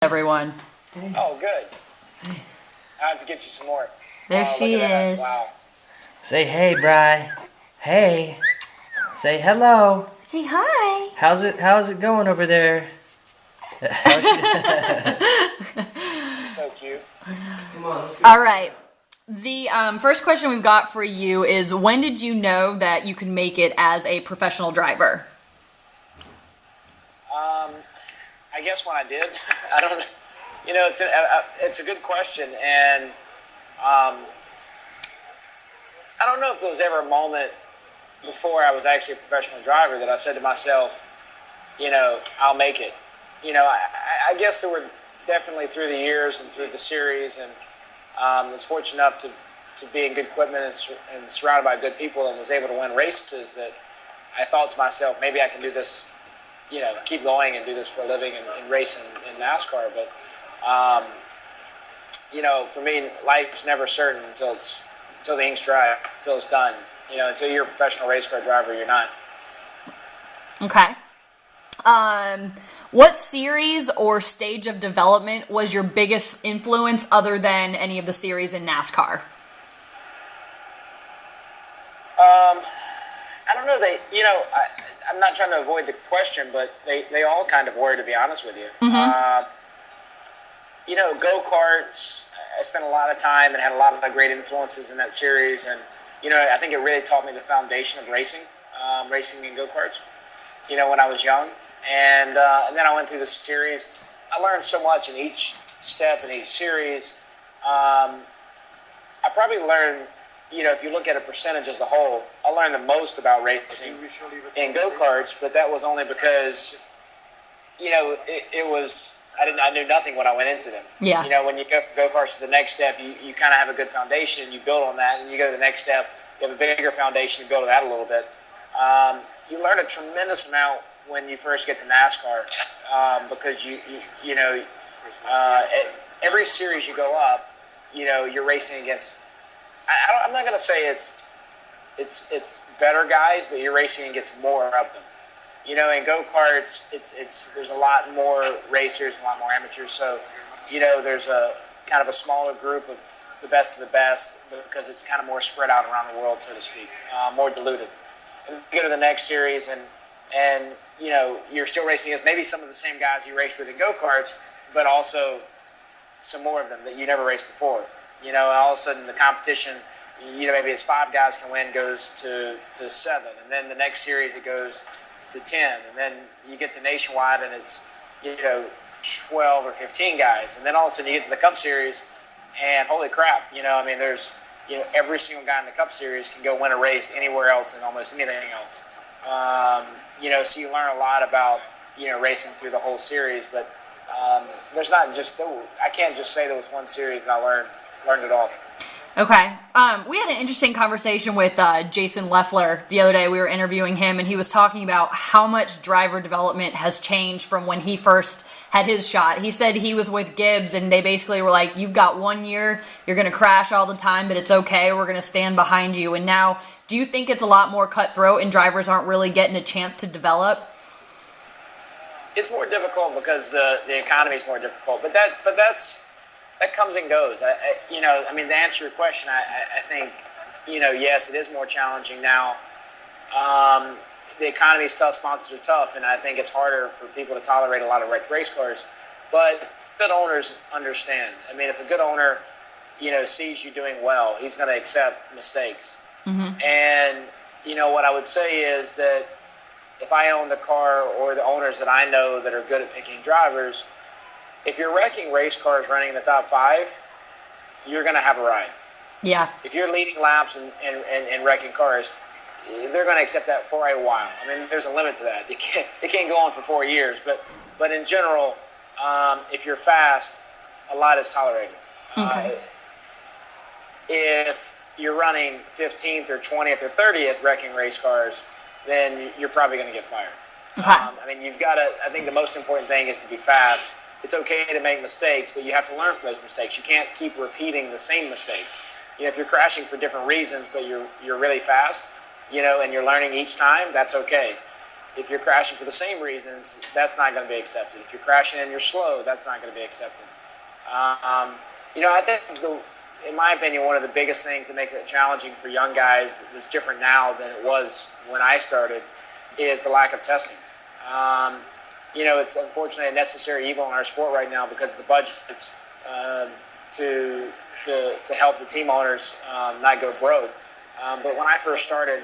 everyone. Oh, good. I have to get you some more. There she is. Wow. Say hey, Bri. Hey. Say hello. Say hi. How's it going over there? She's so cute. Come on. All right. The first question we've got for you is, when did you know that you could make it as a professional driver? I guess when I did. I don't. It's a good question, and I don't know if there was ever a moment before I was actually a professional driver that I said to myself, I'll make it. I guess there were definitely through the years and through the series, and was fortunate enough to be in good equipment and surrounded by good people, and was able to win races that I thought to myself, maybe I can do this, keep going and do this for a living and race in NASCAR. But, for me, life's never certain until the ink's dry, until it's done. Until you're a professional race car driver, you're not. Okay. What series or stage of development was your biggest influence other than any of the series in NASCAR? I don't know. I'm not trying to avoid the question, but they all kind of were, to be honest with you. Mm-hmm. Go-karts, I spent a lot of time and had a lot of great influences in that series. And, I think it really taught me the foundation of racing in go-karts, when I was young. And then I went through the series. I learned so much in each step in each series. I probably learned, if you look at a percentage as a whole, I learned the most about racing in go-karts, but that was only because, it was, I knew nothing when I went into them. Yeah. When you go from go-karts to the next step, you kind of have a good foundation, and you build on that, and you go to the next step, you have a bigger foundation, you build on that a little bit. You learn a tremendous amount when you first get to NASCAR, because every series you go up, you're racing against. I'm not going to say it's better guys, but you're racing against more of them. In go-karts, there's a lot more racers, a lot more amateurs. So, there's a kind of a smaller group of the best of the best, because it's kind of more spread out around the world, so to speak, more diluted. And you go to the next series, and you're still racing against maybe some of the same guys you raced with in go-karts, but also some more of them that you never raced before. All of a sudden the competition, maybe it's 5 guys can win, goes to 7, and then the next series it goes to 10, and then you get to nationwide and it's 12 or 15 guys, and then all of a sudden you get to the Cup Series, and holy crap, there's every single guy in the Cup Series can go win a race anywhere else and almost anything else. So you learn a lot about racing through the whole series, but there's not just I can't just say there was one series that I learned it all. Okay. We had an interesting conversation with Jason Leffler the other day. We were interviewing him, and he was talking about how much driver development has changed from when he first had his shot. He said he was with Gibbs, and they basically were like, you've got 1 year, you're going to crash all the time, but it's okay, we're going to stand behind you. And now, do you think it's a lot more cutthroat and drivers aren't really getting a chance to develop? It's more difficult because the economy is more difficult, but that comes and goes. To answer your question, I think, yes, it is more challenging now. The economy is tough, sponsors are tough, and I think it's harder for people to tolerate a lot of wrecked race cars. But good owners understand. If a good owner, sees you doing well, he's going to accept mistakes. Mm-hmm. And, what I would say is that if I own the car, or the owners that I know that are good at picking drivers, if you're wrecking race cars running in the top 5, you're going to have a ride. Yeah. If you're leading laps and wrecking cars, they're going to accept that for a while. There's a limit to that. It can't go on for 4 years. But in general, if you're fast, a lot is tolerated. Okay. If you're running 15th or 20th or 30th wrecking race cars, then you're probably going to get fired. Okay. You've got to. I think the most important thing is to be fast. It's okay to make mistakes, but you have to learn from those mistakes. You can't keep repeating the same mistakes. If you're crashing for different reasons, but you're really fast, and you're learning each time, that's okay. If you're crashing for the same reasons, that's not going to be accepted. If you're crashing and you're slow, that's not going to be accepted. I think, in my opinion, one of the biggest things that make it challenging for young guys that's different now than it was when I started is the lack of testing. It's unfortunately a necessary evil in our sport right now because of the budgets to help the team owners not go broke. But when I first started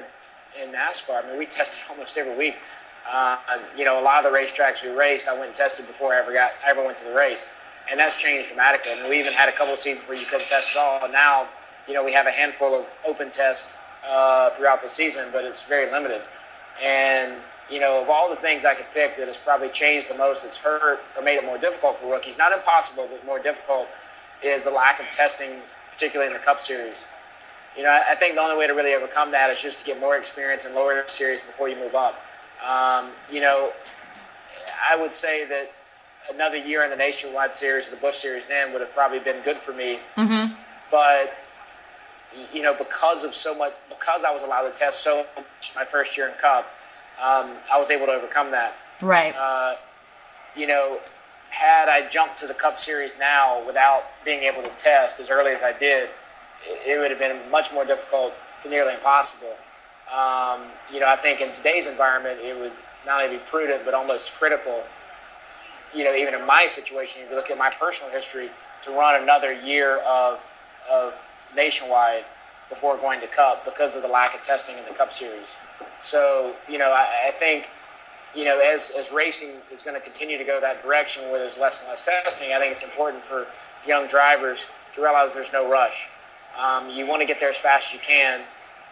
in NASCAR, we tested almost every week. A lot of the racetracks we raced, I went and tested before I ever went to the race. And that's changed dramatically. We even had a couple of seasons where you couldn't test at all. And now, we have a handful of open tests throughout the season, but it's very limited. And, of all the things I could pick that has probably changed the most, that's hurt or made it more difficult for rookies, not impossible, but more difficult, is the lack of testing, particularly in the Cup Series. I think the only way to really overcome that is just to get more experience in lower series before you move up. I would say that another year in the Nationwide Series or the Busch Series then would have probably been good for me. Mm-hmm. But, because I was allowed to test so much my first year in Cup, I was able to overcome that. Right. Had I jumped to the Cup Series now without being able to test as early as I did, it would have been much more difficult to nearly impossible. I think in today's environment, it would not only be prudent, but almost critical, even in my situation, if you look at my personal history, to run another year of Nationwide before going to Cup because of the lack of testing in the Cup Series. So, I think, as racing is going to continue to go that direction where there's less and less testing, I think it's important for young drivers to realize there's no rush. You want to get there as fast as you can.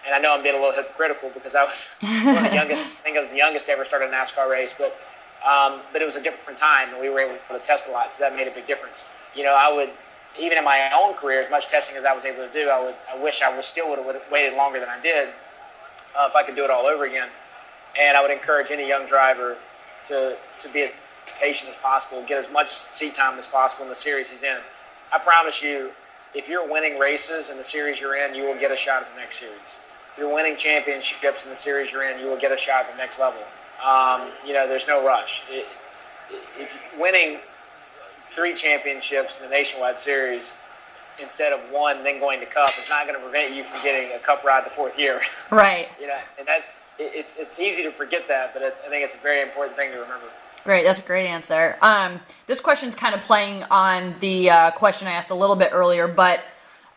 And I know I'm being a little hypocritical because I was one of the youngest, I think I was the youngest to ever start a NASCAR race, but it was a different time and we were able to test a lot, so that made a big difference. I would, even in my own career, as much testing as I was able to do, I wish I would have waited longer than I did if I could do it all over again. And I would encourage any young driver to be as patient as possible, get as much seat time as possible in the series he's in. I promise you, if you're winning races in the series you're in, you will get a shot at the next series. If you're winning championships in the series you're in, you will get a shot at the next level. There's no rush. If winning 3 championships in the Nationwide Series instead of 1, then going to Cup is not going to prevent you from getting a Cup ride the 4th year. Right. And that it's easy to forget that, but I think it's a very important thing to remember. Great, that's a great answer. This question's kind of playing on the question I asked a little bit earlier, but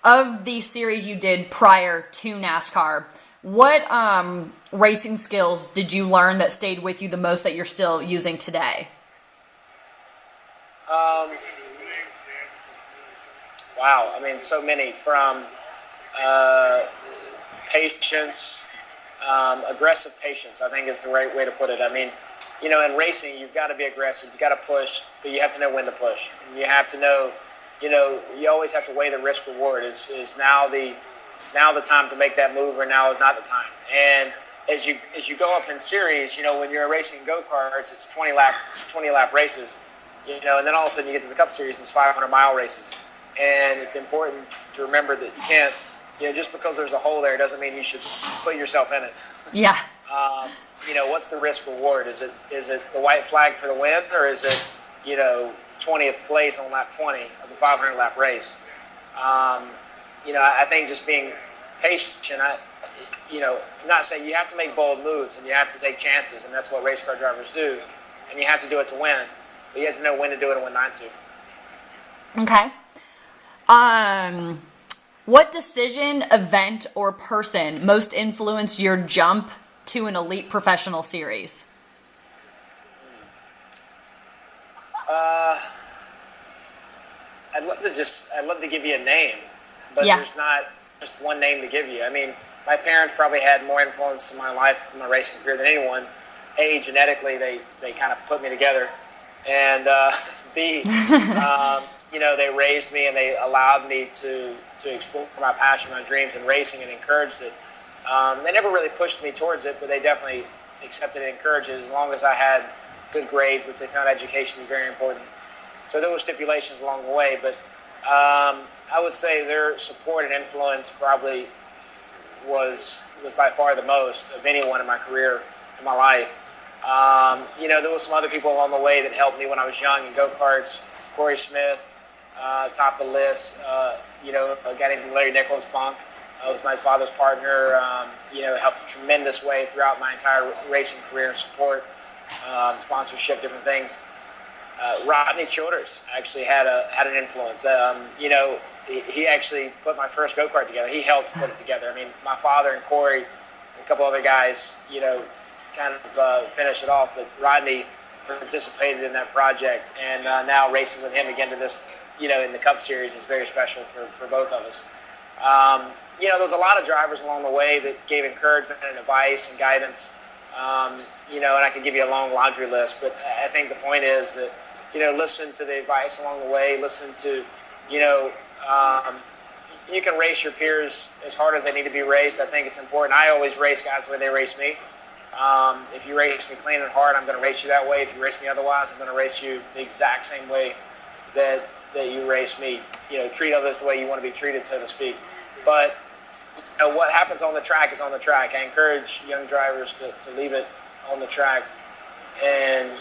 of the series you did prior to NASCAR, what racing skills did you learn that stayed with you the most that you're still using today? Wow, so many, from patience, aggressive patience, I think is the right way to put it. In racing, you've got to be aggressive. You've got to push, but you have to know when to push. And you have to know, you always have to weigh the risk reward. Is now the time to make that move, or now is not the time? And as you go up in series, when you're racing go-karts, it's 20 lap races, and then all of a sudden you get to the Cup Series and it's 500-mile races. And it's important to remember that you can't, just because there's a hole there doesn't mean you should put yourself in it. Yeah. What's the risk reward? Is it the white flag for the win, or is it 20th place on lap 20 of the 500 lap race? I think just being patient. I'm not saying you have to make bold moves and you have to take chances, and that's what race car drivers do, and you have to do it to win, but you have to know when to do it and when not to. Okay. What decision, event, or person most influenced your jump to an elite professional series? I'd love to give you a name, but Yeah. There's not just one name to give you. My parents probably had more influence in my life, in my racing career, than anyone. A, genetically, they kind of put me together, and B, they raised me and they allowed me to explore my passion, my dreams in racing, and encouraged it. They never really pushed me towards it, but they definitely accepted and encouraged it as long as I had good grades, which they found education to be very important. So there were stipulations along the way, but I would say their support and influence probably was by far the most of anyone in my career, in my life. There was some other people along the way that helped me when I was young in go-karts. Corey Smith, top of the list. A guy named Larry Nichols, Bunk, was my father's partner. Helped a tremendous way throughout my entire racing career and support, sponsorship, different things. Rodney Childers actually had an influence. He actually put my first go-kart together. He helped put it together. I mean, my father and Corey and a couple other guys, kind of finish it off. But Rodney participated in that project, and now racing with him again to this, in the Cup Series is very special for both of us. There was a lot of drivers along the way that gave encouragement and advice and guidance, and I could give you a long laundry list, but I think the point is that, listen to the advice along the way, listen to, you can race your peers as hard as they need to be raced. I think it's important. I always race guys the way they race me. If you race me clean and hard, I'm going to race you that way. If you race me otherwise, I'm going to race you the exact same way that you race me. Treat others the way you want to be treated, so to speak. But what happens on the track is on the track. I encourage young drivers to leave it on the track and,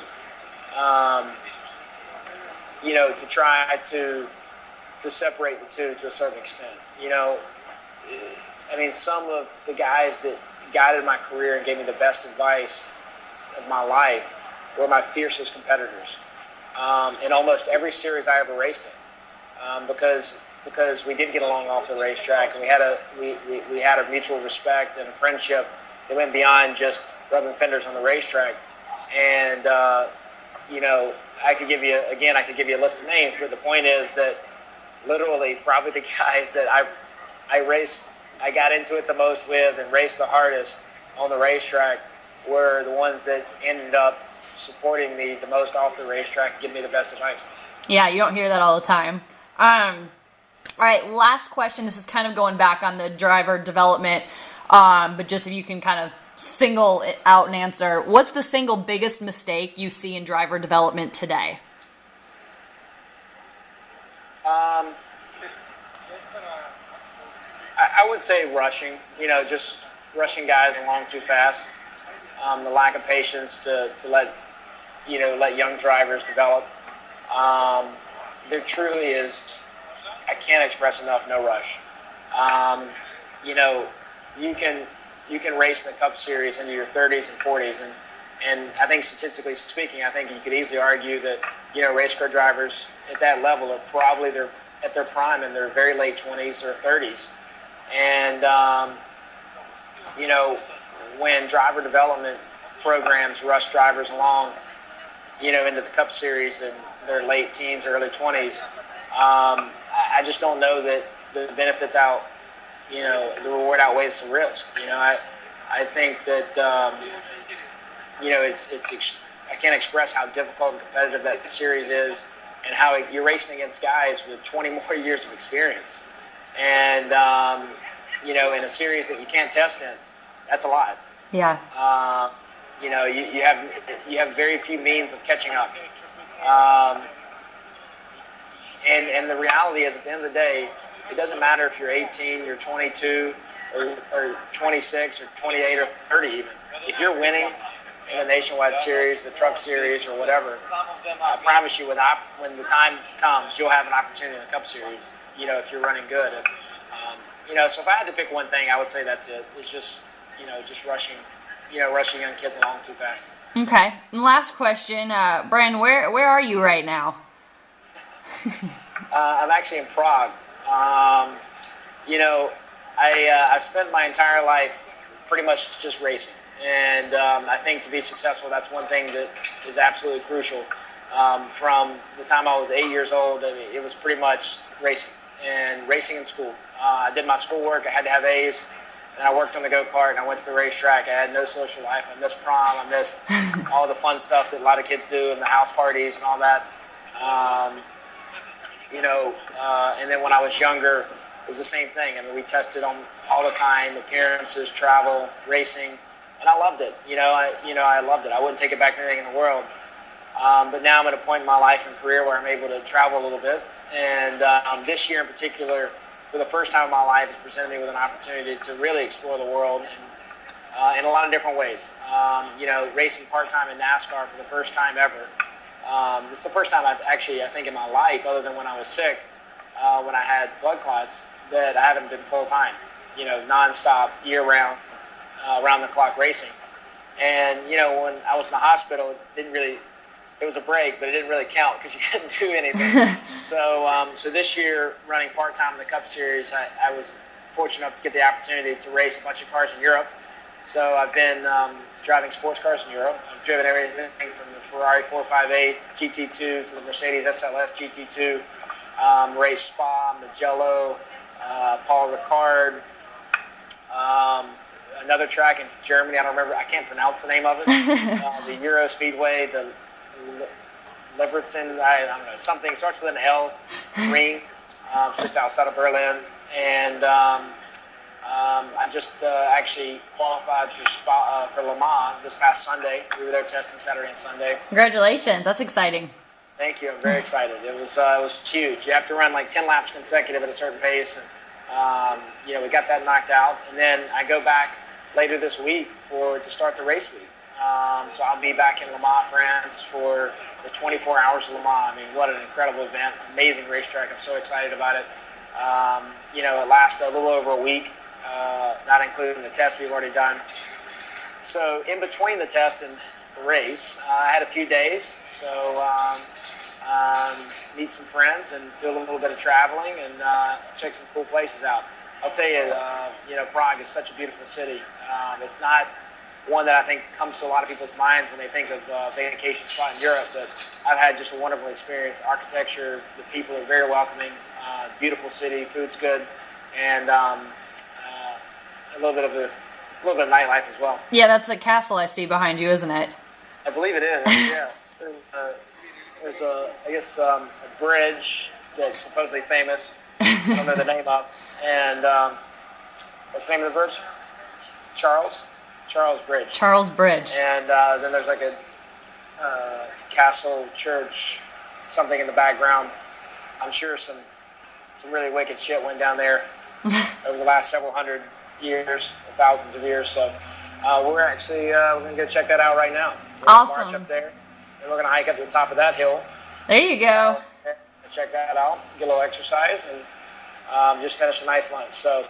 to try to separate the two to a certain extent. Some of the guys that guided my career and gave me the best advice of my life were my fiercest competitors in almost every series I ever raced in, because we did get along off the racetrack, and we had a mutual respect and a friendship that went beyond just rubbing fenders on the racetrack. And I could give you a list of names, but the point is that literally probably the guys that I got into it the most with and raced the hardest on the racetrack were the ones that ended up supporting me the most off the racetrack and giving me the best advice. Yeah, you don't hear that all the time. All right, last question. This is kind of going back on the driver development, but just if you can kind of single it out and answer, what's the single biggest mistake you see in driver development today? I would say rushing, just rushing guys along too fast. The lack of patience to let young drivers develop. There truly is, I can't express enough, no rush. You can race in the Cup Series into your 30s and 40s, and I think statistically speaking, I think you could easily argue that, race car drivers at that level are probably at their prime in their very late 20s or 30s. And, when driver development programs rush drivers along, into the Cup Series in their late teens, early 20s, I just don't know that the benefits the reward outweighs the risk. I think that, I can't express how difficult and competitive that series is, and how you're racing against guys with 20 more years of experience. And, in a series that you can't test in, that's a lot. Yeah. You have very few means of catching up. And the reality is, at the end of the day, it doesn't matter if you're 18, you're 22, or 26, or 28, or 30 even. If you're winning in the Nationwide Series, the Truck Series, or whatever, I promise you, when the time comes, you'll have an opportunity in the Cup Series, if you're running good. And, so if I had to pick one thing, I would say that's it. It's just rushing young kids along too fast. Okay. And last question, Brian, where are you right now? I'm actually in Prague. I've spent my entire life pretty much just racing. And I think to be successful, that's one thing that is absolutely crucial. From the time I was 8 years old, it was pretty much racing and racing in school. I did my schoolwork. I had to have A's. And I worked on the go-kart, and I went to the racetrack. I had no social life. I missed prom. I missed all the fun stuff that a lot of kids do, and the house parties and all that. And then when I was younger, it was the same thing. I mean, we tested on all the time, appearances, travel, racing, and I loved it. I loved it. I wouldn't take it back for anything in the world. But now I'm at a point in my life and career where I'm able to travel a little bit. And this year in particular, for the first time in my life, has presented me with an opportunity to really explore the world in a lot of different ways. Racing part-time in NASCAR for the first time ever. This is the first time I think in my life, other than when I was sick, when I had blood clots, that I haven't been full-time, nonstop, year-round, around-the-clock racing. And, when I was in the hospital, it was a break, but it didn't really count because you couldn't do anything. So this year, running part-time in the Cup Series, I was fortunate enough to get the opportunity to race a bunch of cars in Europe. So I've been driving sports cars in Europe. I've driven everything from the Ferrari 458 GT2 to the Mercedes SLS GT2, raced Spa, Mugello, Paul Ricard, another track in Germany. I can't pronounce the name of it. The Euro Speedway, the Libertsen, I don't know, something starts with an L, ring, just outside of Berlin. And I just actually qualified for Le Mans this past Sunday. We were there testing Saturday and Sunday. Congratulations, that's exciting. Thank you, I'm very excited. It was huge. You have to run like 10 laps consecutive at a certain pace. And, we got that knocked out. And then I go back later this week to start the race week. So I'll be back in Le Mans, France for the 24 Hours of Le Mans. I mean, what an incredible event. Amazing racetrack. I'm so excited about it. It lasted a little over a week, not including the test we've already done. So in between the test and the race, I had a few days. So meet some friends and do a little bit of traveling and check some cool places out. I'll tell you, Prague is such a beautiful city. It's not one that I think comes to a lot of people's minds when they think of a vacation spot in Europe, but I've had just a wonderful experience. Architecture, the people are very welcoming, beautiful city, food's good, and a little bit of nightlife as well. Yeah, that's a castle I see behind you, isn't it? I believe it is. Yeah. There's a bridge that's supposedly famous. I don't know the name of. And what's the name of the bridge? Charles Bridge. Charles Bridge. And then there's like a castle, church, something in the background. I'm sure some really wicked shit went down there over the last several hundred years, thousands of years. So we're going to go check that out right now. We're awesome. March up there, and we're going to hike up to the top of that hill. There you go. Check that out, get a little exercise, and just finish a nice lunch. So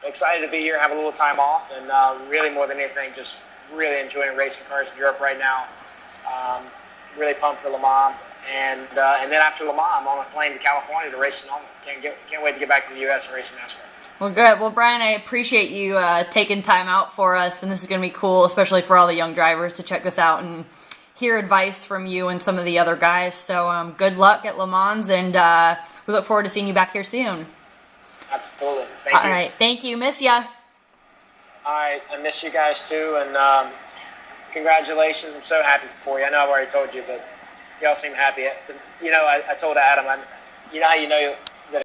excited to be here, have a little time off, and really more than anything, just really enjoying racing cars in Europe right now. Really pumped for Le Mans, and then after Le Mans, I'm on a plane to California to race Sonoma. Can't wait to get back to the U.S. and race in NASCAR. Well, good. Well, Brian, I appreciate you taking time out for us, and this is going to be cool, especially for all the young drivers to check this out and hear advice from you and some of the other guys. So good luck at Le Mans, and we look forward to seeing you back here soon. Absolutely. Thank you. All right. Thank you. Miss ya. All right. I miss you guys too, and congratulations. I'm so happy for you. I know I've already told you, but y'all seem happy. I told Adam, you know how